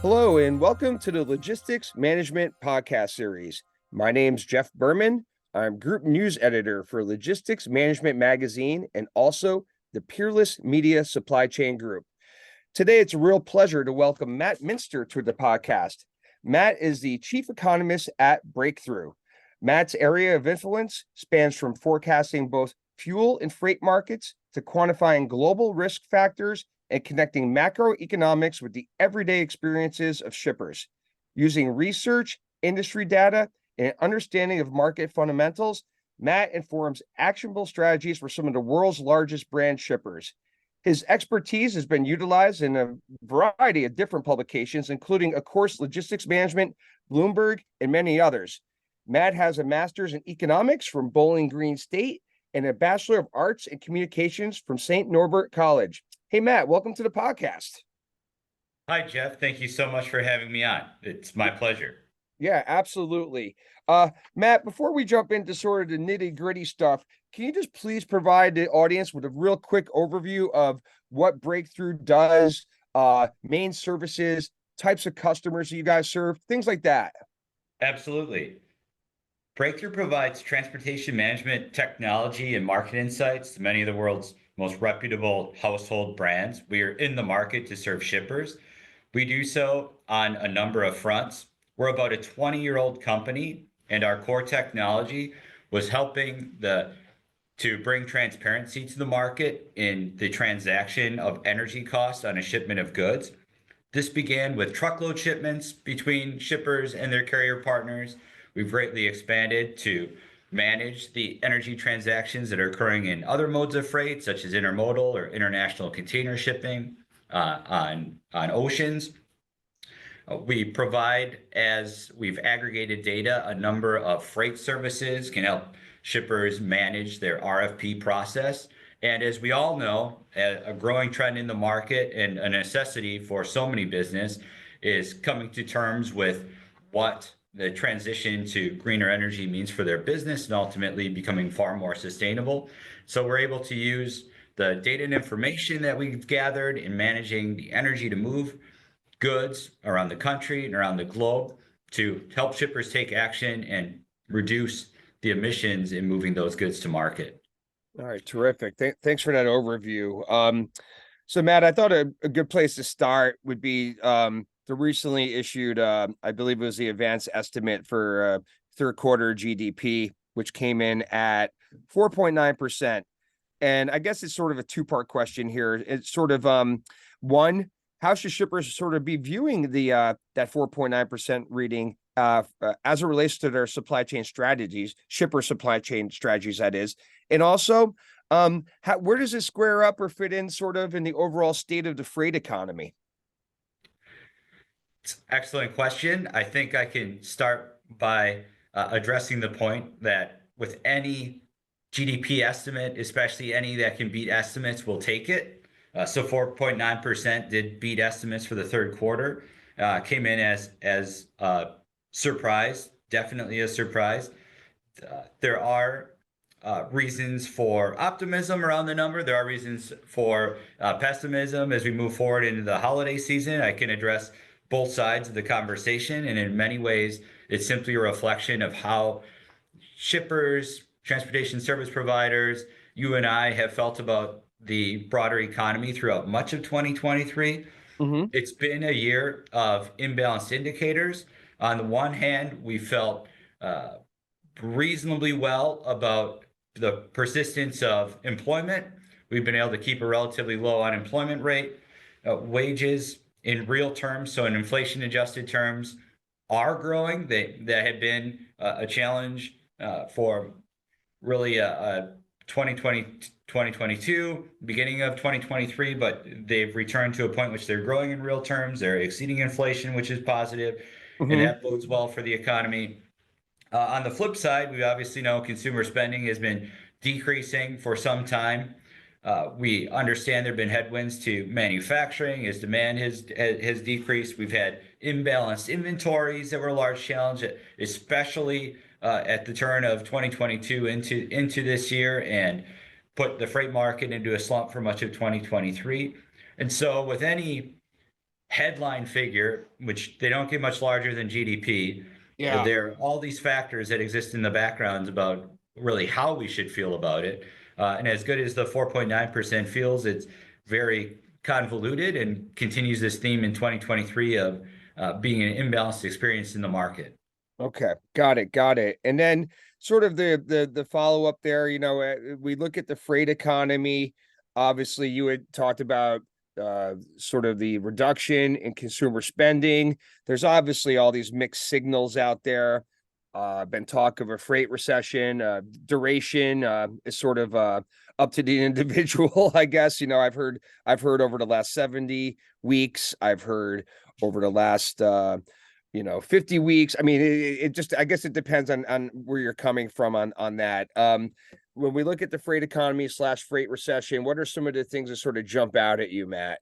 Hello, and welcome to the Logistics Management Podcast Series. My name's Jeff Berman. I'm Group News Editor for Logistics Management Magazine and also the Peerless Media Supply Chain Group. Today, it's a real pleasure to welcome Matt Muenster to the podcast. Matt is the Chief Economist at Breakthrough. Matt's area of influence spans from forecasting both fuel and freight markets to quantifying global risk factors and connecting macroeconomics with the everyday experiences of shippers. Using research, industry data, and understanding of market fundamentals, Matt informs actionable strategies for some of the world's largest brand shippers. His expertise has been utilized in a variety of different publications, including, of course, Logistics Management, Bloomberg, and many others. Matt has a master's in economics from Bowling Green State and a Bachelor of Arts in Communications from St. Norbert College. Hey, Matt, welcome to the podcast. Hi, Jeff. Thank you so much for having me on. It's my pleasure. Yeah, absolutely. Matt, before we jump into sort of the nitty-gritty stuff, can you just please provide the audience with a real quick overview of what Breakthrough does, main services, types of customers that you guys serve, things like that? Absolutely. Breakthrough provides transportation management technology and market insights to many of the world's most reputable household brands. We are in the market to serve shippers. We do so on a number of fronts. We're about a 20-year-old company, and our core technology was helping to bring transparency to the market in the transaction of energy costs on a shipment of goods. This began with truckload shipments between shippers and their carrier partners. We've greatly expanded to manage the energy transactions that are occurring in other modes of freight, such as intermodal or international container shipping on oceans. We provide, as we've aggregated data, a number of freight services can help shippers manage their RFP process. And as we all know, a growing trend in the market and a necessity for so many business is coming to terms with what the transition to greener energy means for their business and ultimately becoming far more sustainable. So we're able to use the data and information that we've gathered in managing the energy to move goods around the country and around the globe to help shippers take action and reduce the emissions in moving those goods to market. All right, terrific. Thanks for that overview. So Matt, I thought a good place to start would be the recently issued, I believe it was the advanced estimate for third quarter GDP, which came in at 4.9%. And I guess it's sort of a two-part question here. It's sort of one, how should shippers sort of be viewing the that 4.9% reading as it relates to their supply chain strategies, shipper supply chain strategies, that is, and also where does this square up or fit in sort of in the overall state of the freight economy? Excellent question. I think I can start by addressing the point that with any GDP estimate, especially any that can beat estimates, we'll take it. So 4.9% did beat estimates for the third quarter. Came in as a surprise, definitely a surprise. There are reasons for optimism around the number. There are reasons for pessimism as we move forward into the holiday season. I can address both sides of the conversation, and in many ways, it's simply a reflection of how shippers, transportation service providers, you and I have felt about the broader economy throughout much of 2023. Mm-hmm. It's been a year of imbalanced indicators. On the one hand, we felt reasonably well about the persistence of employment. We've been able to keep a relatively low unemployment rate. Wages in real terms, so in inflation adjusted terms, are growing. That had been a challenge for really 2020, 2022, beginning of 2023, but they've returned to a point which they're growing in real terms. They're exceeding inflation, which is positive, and that bodes well for the economy. On the flip side, we obviously know consumer spending has been decreasing for some time. We understand there have been headwinds to manufacturing as demand has decreased. We've had imbalanced inventories that were a large challenge, especially at the turn of 2022 into this year, and put the freight market into a slump for much of 2023. And so with any headline figure, which they don't get much larger than GDP. Yeah. There are all these factors that exist in the backgrounds about really how we should feel about it. And as good as the 4.9% feels, it's very convoluted and continues this theme in 2023 of being an imbalanced experience in the market. Okay, got it, got it. And then sort of the follow up there, we look at the freight economy. Obviously, you had talked about sort of the reduction in consumer spending. There's obviously all these mixed signals out there. Been talk of a freight recession. Duration is sort of up to the individual, I guess. I've heard over the last 70 weeks. I've heard over the last 50 weeks. I mean, it just, I guess it depends on where you're coming from on that. When we look at the freight economy slash freight recession, what are some of the things that sort of jump out at you, Matt?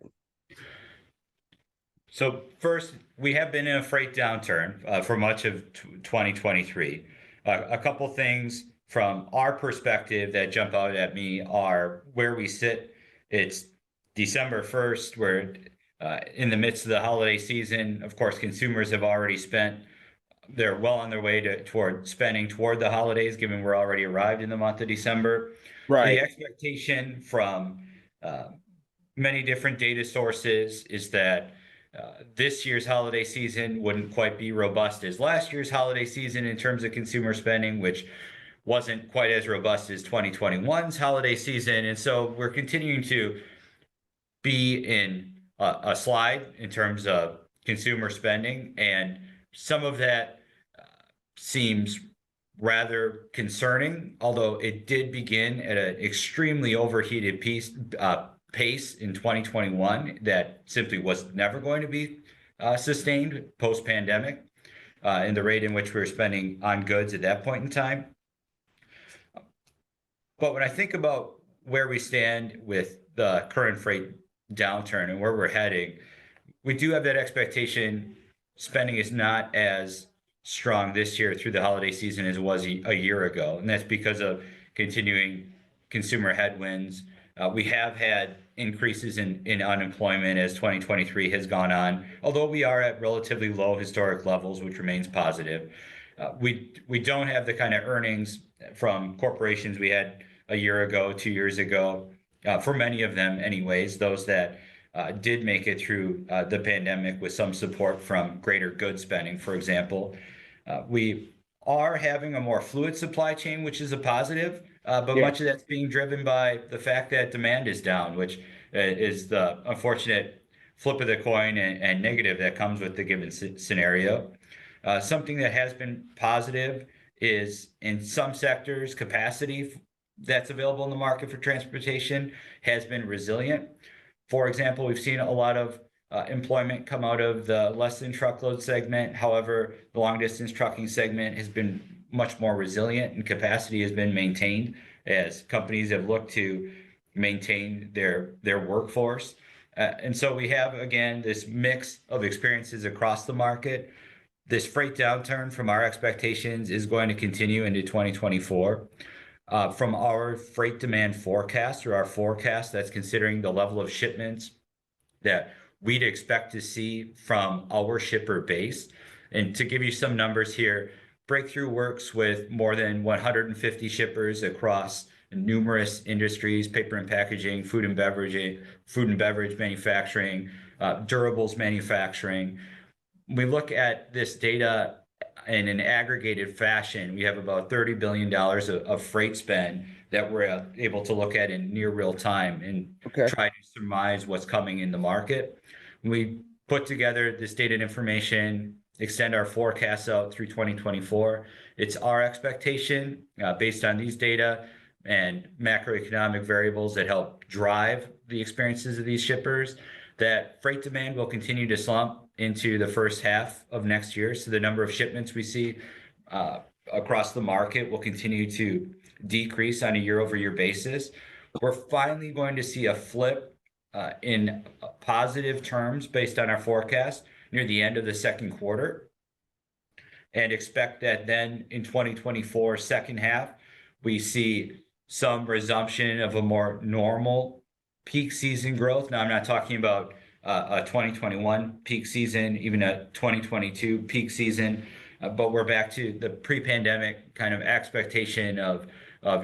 So first, we have been in a freight downturn for much of 2023. A couple things from our perspective that jump out at me are where we sit. It's December 1st. We're in the midst of the holiday season. Of course, consumers have already spent. They're well on their way toward spending toward the holidays, given we're already arrived in the month of December. The Right. expectation from uh, many different data sources is that this year's holiday season wouldn't quite be robust as last year's holiday season in terms of consumer spending, which wasn't quite as robust as 2021's holiday season. And so we're continuing to be in a slide in terms of consumer spending. And some of that seems rather concerning, although it did begin at an extremely overheated pace in 2021 that simply was never going to be sustained post-pandemic in the rate in which we were spending on goods at that point in time. But when I think about where we stand with the current freight downturn and where we're heading, we do have that expectation. Spending is not as strong this year through the holiday season as it was a year ago, and that's because of continuing consumer headwinds. We have had increases in unemployment as 2023 has gone on, although we are at relatively low historic levels, which remains positive. We don't have the kind of earnings from corporations we had a year ago, 2 years ago, for many of them, anyways. Those that did make it through the pandemic with some support from greater goods spending, for example. We are having a more fluid supply chain, which is a positive, but Yeah. much of that's being driven by the fact that demand is down, which is the unfortunate flip of the coin and negative that comes with the given scenario. Something that has been positive is in some sectors, capacity that's available in the market for transportation has been resilient. For example, we've seen a lot of employment come out of the less than truckload segment. However, the long distance trucking segment has been much more resilient and capacity has been maintained as companies have looked to maintain their workforce. And so we have, again, this mix of experiences across the market. This freight downturn from our expectations is going to continue into 2024. From our freight demand forecast or our forecast that's considering the level of shipments that we'd expect to see from our shipper base. And to give you some numbers here, Breakthrough works with more than 150 shippers across numerous industries: paper and packaging, food and beverage manufacturing, durables manufacturing. We look at this data in an aggregated fashion. We have about $30 billion of freight spend that we're able to look at in near real time and Okay. try to surmise what's coming in the market. We put together this data and information, extend our forecasts out through 2024. It's our expectation, based on these data and macroeconomic variables that help drive the experiences of these shippers, that freight demand will continue to slump into the first half of next year. So the number of shipments we see across the market will continue to decrease on a year-over-year basis. We're finally going to see a flip in positive terms based on our forecast near the end of the second quarter, and expect that then in 2024 second half, we see some resumption of a more normal peak season growth. Now, I'm not talking about a 2021 peak season, even a 2022 peak season, but we're back to the pre-pandemic kind of expectation of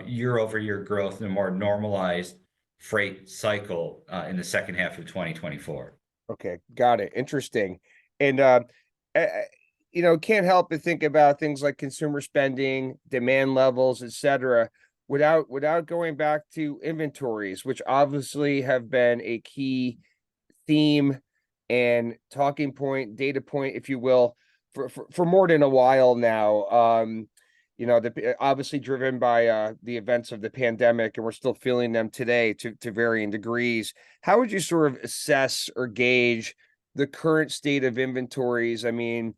year-over-year growth in a more normalized freight cycle in the second half of 2024. Okay, got it. Interesting. And uh, can't help but think about things like consumer spending, demand levels, etc., without going back to inventories, which obviously have been a key theme and talking point, data point, if you will, for more than a while now. Obviously driven by the events of the pandemic, and we're still feeling them today to varying degrees. How would you sort of assess or gauge the current state of inventories? I mean,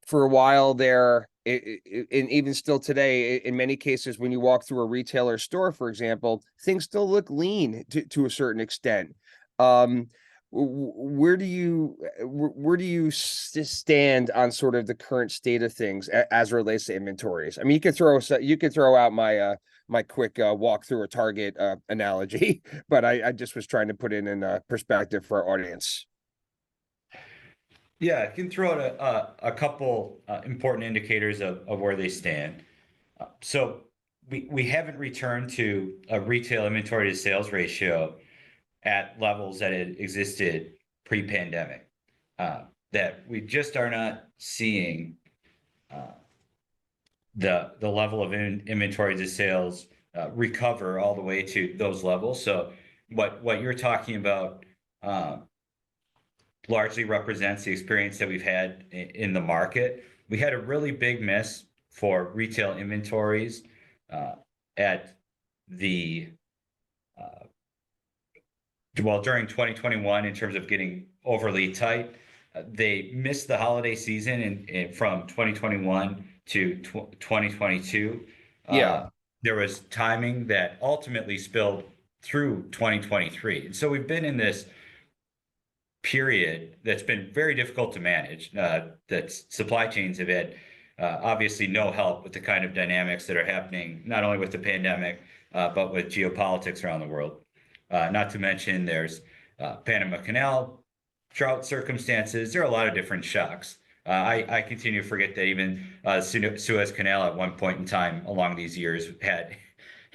for a while there, and even still today, in many cases, when you walk through a retailer store, for example, things still look lean to a certain extent. Um, where do you stand on sort of the current state of things as it relates to inventories? I mean, you could throw out my quick walk through a Target analogy, but I just was trying to put it in perspective for our audience. Yeah, I can throw out a couple important indicators of where they stand. So we haven't returned to a retail inventory to sales ratio at levels that had existed pre-pandemic. That we just are not seeing uh, the level of inventory to sales recover all the way to those levels. So what you're talking about largely represents the experience that we've had in the market. We had a really big miss for retail inventories at the during 2021 in terms of getting overly tight. They missed the holiday season from 2021 to 2022. Yeah. There was timing that ultimately spilled through 2023. And so we've been in this period that's been very difficult to manage. That supply chains have had obviously no help with the kind of dynamics that are happening, not only with the pandemic, but with geopolitics around the world. Not to mention there's Panama Canal drought circumstances. There are a lot of different shocks. I continue to forget that even Suez Canal at one point in time along these years had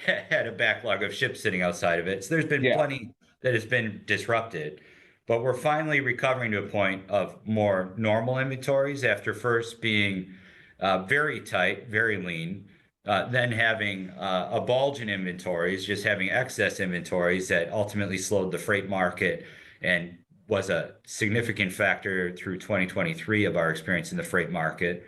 a backlog of ships sitting outside of it. So there's been Yeah. plenty that has been disrupted. But we're finally recovering to a point of more normal inventories after first being very tight, very lean, then having a bulge in inventories, just having excess inventories that ultimately slowed the freight market and was a significant factor through 2023 of our experience in the freight market.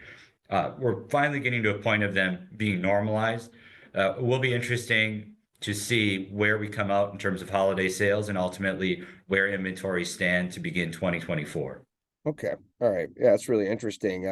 We're finally getting to a point of them being normalized. It will be interesting to see where we come out in terms of holiday sales and ultimately where inventories stand to begin 2024. Okay. All right. Yeah, that's really interesting.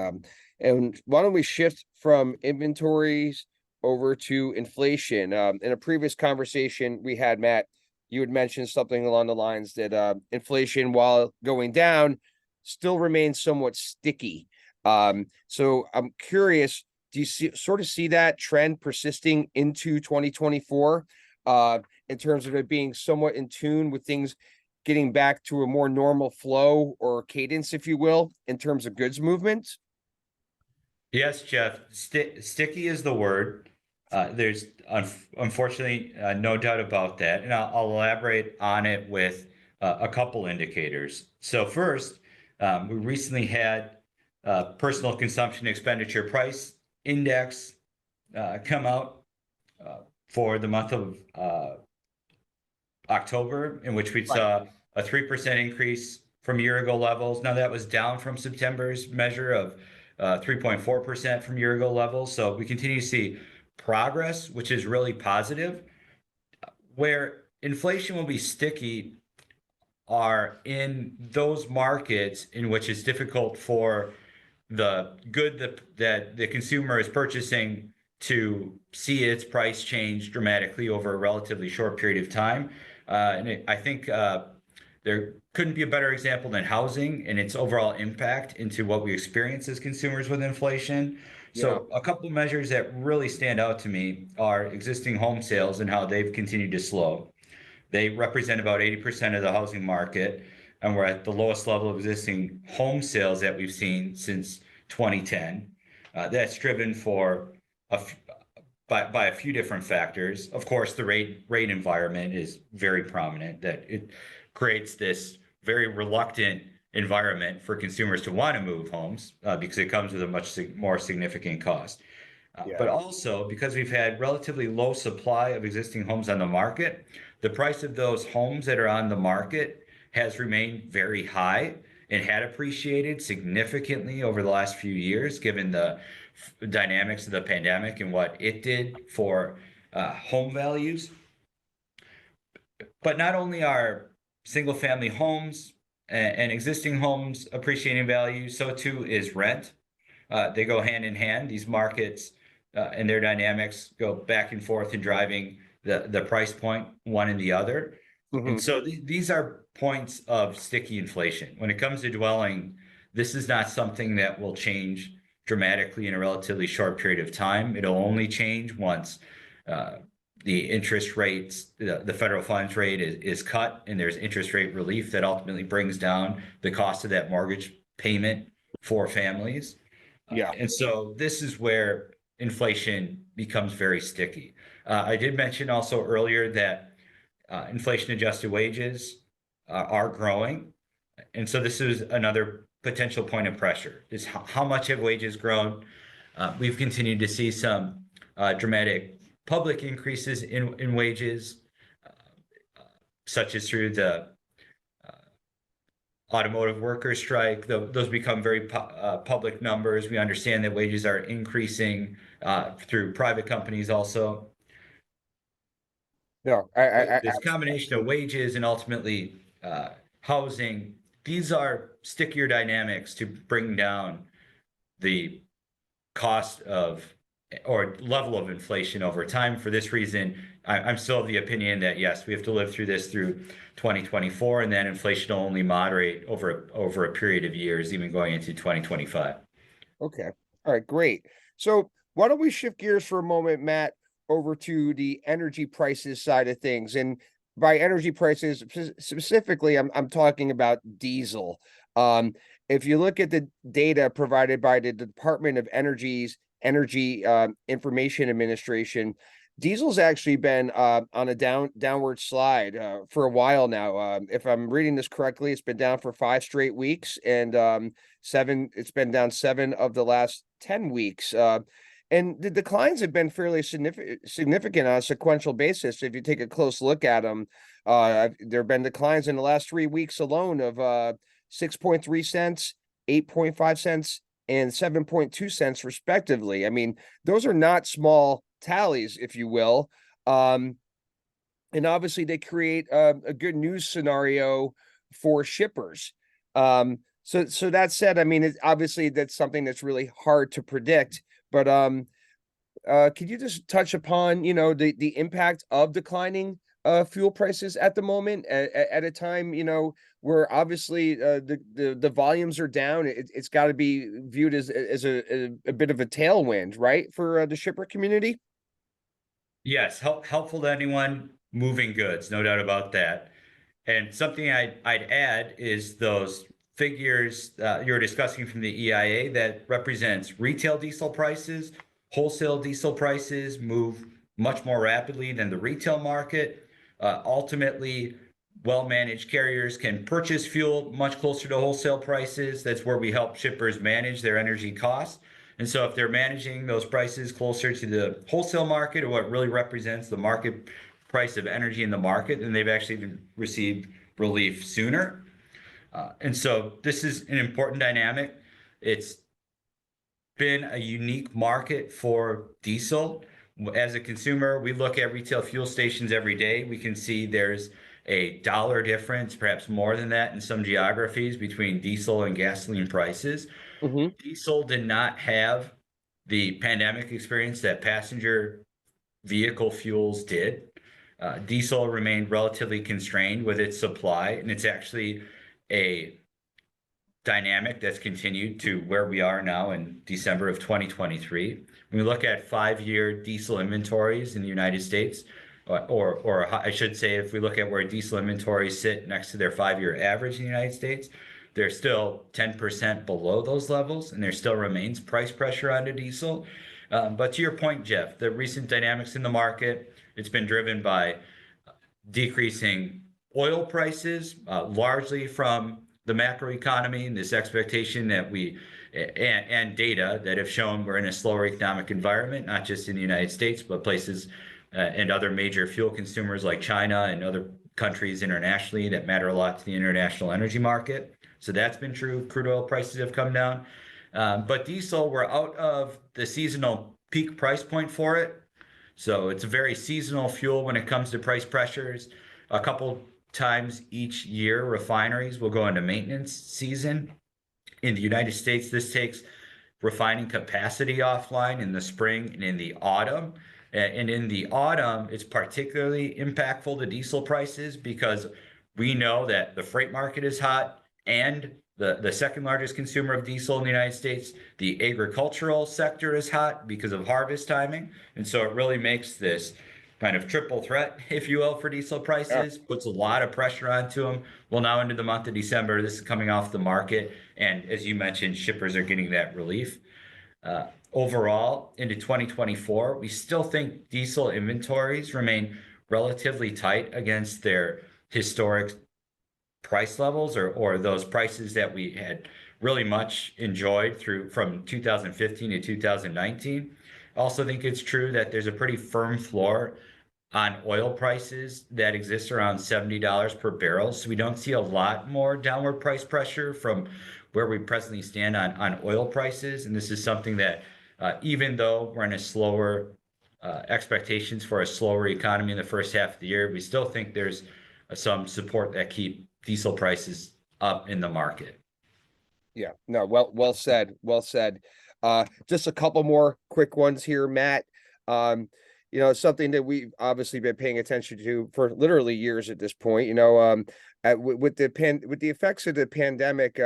And why don't we shift from inventories over to inflation? In a previous conversation we had, Matt, you had mentioned something along the lines that inflation, while going down, still remains somewhat sticky. So I'm curious, do you see that trend persisting into 2024, in terms of it being somewhat in tune with things getting back to a more normal flow or cadence, if you will, in terms of goods movement? Yes, Jeff, sticky is the word. There's unfortunately no doubt about that. And I'll elaborate on it with a couple indicators. So first, we recently had personal consumption expenditure price index come out for the month of October, in which we Right. saw a 3% increase from year ago levels. Now that was down from September's measure of 3.4% from year ago levels. So we continue to see progress, which is really positive. Where inflation will be sticky are in those markets in which it's difficult for the good that the consumer is purchasing to see its price change dramatically over a relatively short period of time. I think there couldn't be a better example than housing and its overall impact into what we experience as consumers with inflation. Yeah. So a couple of measures that really stand out to me are existing home sales and how they've continued to slow. They represent about 80% of the housing market, and we're at the lowest level of existing home sales that we've seen since 2010. That's driven for a by a few different factors. Of course, the rate environment is very prominent, that it creates this very reluctant environment for consumers to want to move homes because it comes with a much more significant cost. Yeah. But also because we've had relatively low supply of existing homes on the market, the price of those homes that are on the market has remained very high and had appreciated significantly over the last few years, given the dynamics of the pandemic and what it did for home values. But not only are single family homes and existing homes appreciating value, so too is rent. They go hand in hand. These markets and their dynamics go back and forth in driving the price point, one and the other. Hmm. And so these are points of sticky inflation. When it comes to dwelling, this is not something that will change dramatically in a relatively short period of time. It'll only change once the interest rates, the federal funds rate is cut, and there's interest rate relief that ultimately brings down the cost of that mortgage payment for families. Yeah. And so this is where inflation becomes very sticky. I did mention also earlier that inflation adjusted wages are growing. And so this is another potential point of pressure, is how much have wages grown? We've continued to see some dramatic public increases in wages, such as through the automotive workers strike. Those become very public numbers. We understand that wages are increasing through private companies also. No, This combination of wages and ultimately housing, these are stickier dynamics to bring down the cost of or level of inflation over time. For this reason, I'm still of the opinion that yes, we have to live through this through 2024, and then inflation will only moderate over a period of years, even going into 2025. okay. All right, great. So why don't we shift gears for a moment, Matt, over to the energy prices side of things? And by energy prices specifically, I'm talking about diesel. If you look at the data provided by the Department of Energy Information Administration, diesel's actually been on a downward slide for a while now. If I'm reading this correctly, it's been down for 5 straight weeks, and it's been down 7 of the last 10 weeks. And the declines have been fairly significant on a sequential basis. If you take a close look at them, there have been declines in the last 3 weeks alone of 6.3 cents, 8.5 cents, and 7.2 cents, respectively. I mean, those are not small tallies, if you will. And obviously, they create a good news scenario for shippers. So that said, I mean, obviously that's something that's really hard to predict. But could you just touch upon, the impact of declining fuel prices at the moment at a time, where obviously the volumes are down? It's got to be viewed as a bit of a tailwind, right, for the shipper community? Yes, helpful to anyone moving goods, no doubt about that. And something I'd add is those figures you're discussing from the EIA that represents retail diesel prices. Wholesale diesel prices move much more rapidly than the retail market. Ultimately, well-managed carriers can purchase fuel much closer to wholesale prices. That's where we help shippers manage their energy costs. And so if they're managing those prices closer to the wholesale market, or what really represents the market price of energy in the market, then they've actually received relief sooner. And so this is an important dynamic. It's been a unique market for diesel. As a consumer, we look at retail fuel stations every day. We can see there's a dollar difference, perhaps more than that in some geographies, between diesel and gasoline prices. Mm-hmm. Diesel did not have the pandemic experience that passenger vehicle fuels did. Diesel remained relatively constrained with its supply, and it's actually a dynamic that's continued to where we are now in December of 2023. When we look at 5-year diesel inventories in the United States, or I should say, if we look at where diesel inventories sit next to their 5-year average in the United States, they're still 10% below those levels, and there still remains price pressure onto diesel. But to your point, Jeff, the recent dynamics in the market, it's been driven by decreasing oil prices, largely from the macroeconomy and this expectation that and data that have shown we're in a slower economic environment, not just in the United States, but places and other major fuel consumers like China and other countries internationally that matter a lot to the international energy market. So that's been true. Crude oil prices have come down. But diesel, we're out of the seasonal peak price point for it. So it's a very seasonal fuel when it comes to price pressures. A couple times each year, refineries will go into maintenance season. In the United States, this takes refining capacity offline in the spring and in the autumn. And in the autumn, it's particularly impactful to diesel prices because we know that the freight market is hot and the second largest consumer of diesel in the United States, the agricultural sector is hot because of harvest timing. And so it really makes this kind of triple threat, if you will, for diesel Yeah. prices, puts a lot of pressure onto them. Well, now into the month of December, this is coming off the market. And as you mentioned, shippers are getting that relief. Overall, into 2024, we still think diesel inventories remain relatively tight against their historic price levels or those prices that we had really much enjoyed through from 2015 to 2019. I also think it's true that there's a pretty firm floor on oil prices that exists around $70 per barrel. So we don't see a lot more downward price pressure from where we presently stand on oil prices. And this is something that, even though we're in a slower expectations for a slower economy in the first half of the year, we still think there's some support that keep diesel prices up in the market. Yeah, no, well said, well said. Just a couple more quick ones here, Matt. Something that we've obviously been paying attention to for literally years at this point. With the effects of the pandemic,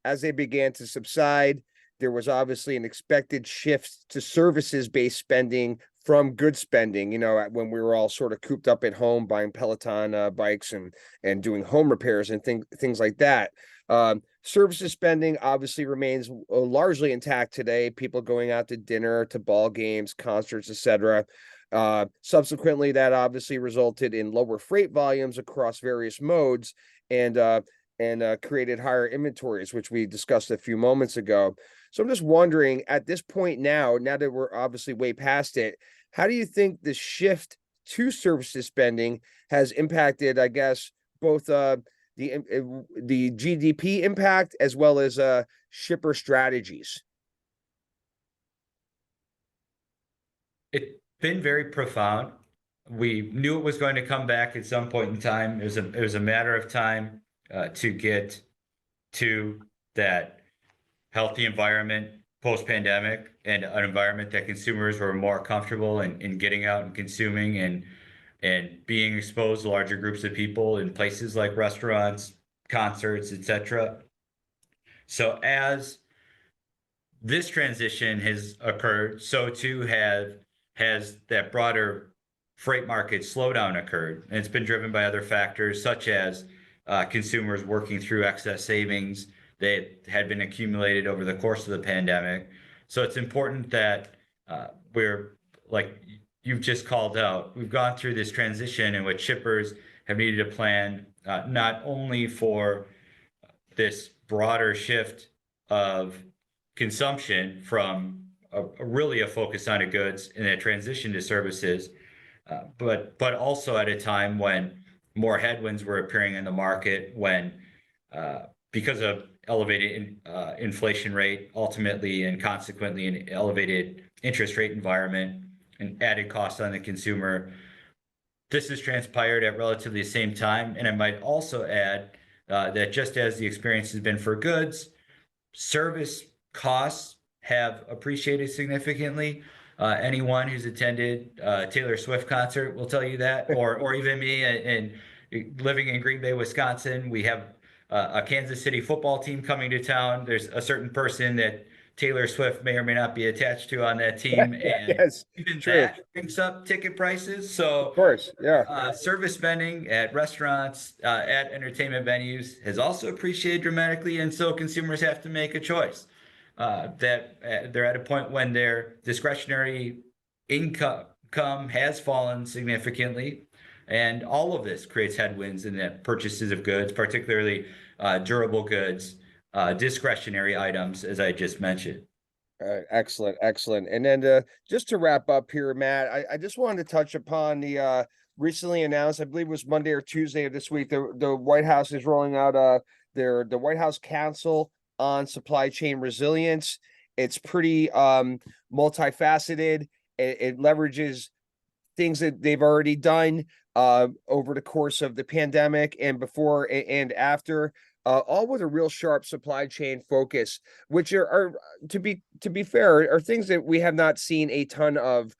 as they began to subside, there was obviously an expected shift to services-based spending from good spending. When we were all sort of cooped up at home buying Peloton bikes and doing home repairs and things like that. Services spending obviously remains largely intact today. People going out to dinner, to ball games, concerts, etc. Subsequently, that obviously resulted in lower freight volumes across various modes and created higher inventories, which we discussed a few moments ago. So I'm just wondering, at this point now that we're obviously way past it, how do you think the shift to services spending has impacted, I guess, both the GDP impact as well as shipper strategies? It's been very profound. We knew it was going to come back at some point in time. It was a matter of time to get to that healthy environment post-pandemic and an environment that consumers were more comfortable in getting out and consuming and being exposed to larger groups of people in places like restaurants, concerts, etc. So as this transition has occurred, so too has that broader freight market slowdown occurred. And it's been driven by other factors such as consumers working through excess savings that had been accumulated over the course of the pandemic. So it's important that we're, like you've just called out, we've gone through this transition in which shippers have needed to plan not only for this broader shift of consumption from really a focus on the goods and a transition to services, but also at a time when more headwinds were appearing in the market when because of elevated inflation rate, ultimately and consequently an elevated interest rate environment and added costs on the consumer. This has transpired at relatively the same time. And I might also add that just as the experience has been for goods, service costs have appreciated significantly. Anyone who's attended a Taylor Swift concert will tell you that, or even me. And living in Green Bay, Wisconsin, we have a Kansas City football team coming to town. There's a certain person that Taylor Swift may or may not be attached to on that team. And Yes, even true. that brings up ticket prices. Of So course. Yeah. service spending at restaurants, at entertainment venues has also appreciated dramatically. And so consumers have to make a choice. They're at a point when their discretionary income has fallen significantly. And all of this creates headwinds in the purchases of goods, particularly durable goods, discretionary items, as I just mentioned. Excellent, excellent. And then just to wrap up here, Matt, I just wanted to touch upon the recently announced, I believe it was Monday or Tuesday of this week, the White House is rolling out the White House Council on Supply Chain Resilience. It's pretty multifaceted. It leverages things that they've already done over the course of the pandemic and before and after, all with a real sharp supply chain focus, which are to be fair, are things that we have not seen a ton of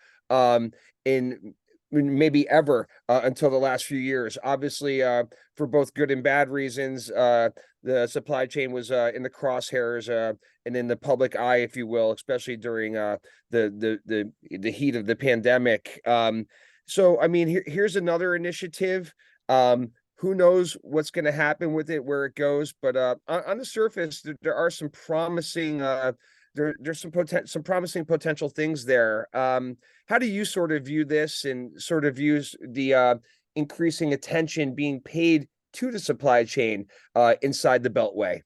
in maybe ever until the last few years. Obviously, for both good and bad reasons, the supply chain was in the crosshairs and in the public eye, if you will, especially during the heat of the pandemic. So I mean, here's another initiative. Who knows what's going to happen with it, where it goes, but on the surface, there are some promising there's some promising potential things there. How do you sort of view this and sort of use the increasing attention being paid to the supply chain inside the Beltway?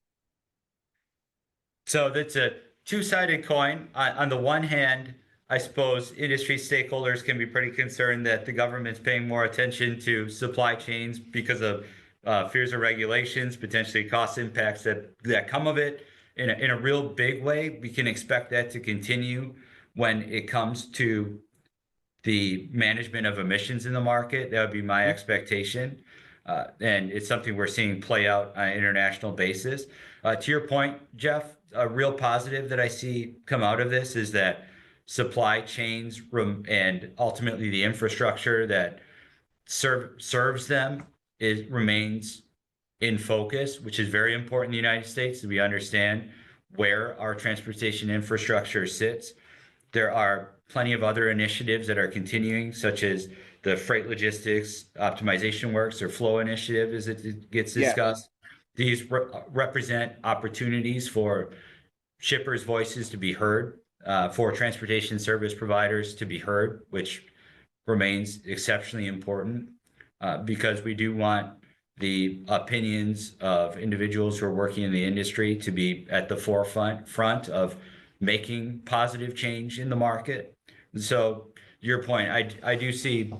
So that's a two-sided coin. On the one hand, I suppose industry stakeholders can be pretty concerned that the government's paying more attention to supply chains because of fears of regulations, potentially cost impacts that come of it. In a real big way, we can expect that to continue when it comes to the management of emissions in the market. That would be my expectation. And it's something we're seeing play out on an international basis. To your point, Jeff, a real positive that I see come out of this is that supply chains and ultimately the infrastructure that serves them remains in focus, which is very important in the United States, that we understand where our transportation infrastructure sits. There are plenty of other initiatives that are continuing, such as the Freight Logistics Optimization Works or FLOW initiative, as it gets Yeah. discussed. These represent opportunities for shippers' voices to be heard, for transportation service providers to be heard, which remains exceptionally important, because we do want the opinions of individuals who are working in the industry to be at the forefront of making positive change in the market. And so your point, I do see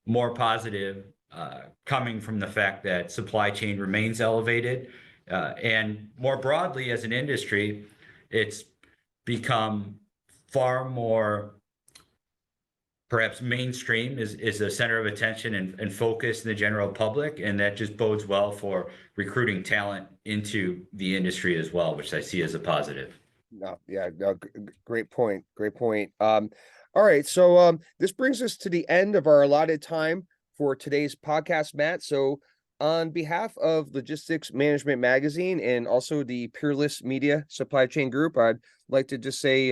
more positive coming from the fact that supply chain remains elevated. And more broadly, as an industry, it's become far more perhaps mainstream is a center of attention and focus in the general public. And that just bodes well for recruiting talent into the industry as well, which I see as a positive. No, yeah, no, great point. Great point. All right. So this brings us to the end of our allotted time for today's podcast, Matt. So on behalf of Logistics Management Magazine and also the Peerless Media Supply Chain Group, I'd like to just say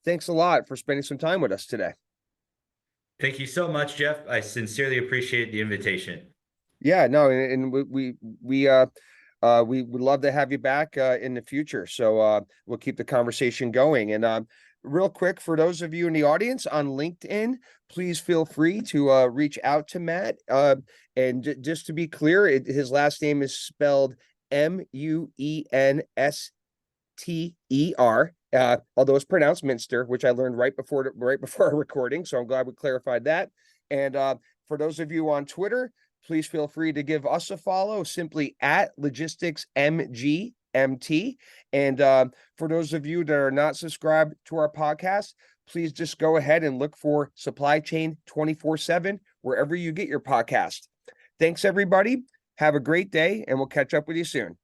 thanks a lot for spending some time with us today. Thank you so much, Jeff. I sincerely appreciate the invitation. Yeah, no, and we would love to have you back in the future. So we'll keep the conversation going. And real quick, for those of you in the audience on LinkedIn, please feel free to reach out to Matt. And just to be clear, his last name is spelled Muenster. Although it's pronounced Minster, which I learned right before our recording. So I'm glad we clarified that. And for those of you on Twitter, please feel free to give us a follow, simply at LogisticsMGMT. And for those of you that are not subscribed to our podcast, please just go ahead and look for Supply Chain 24/7 wherever you get your podcast. Thanks, everybody. Have a great day, and we'll catch up with you soon.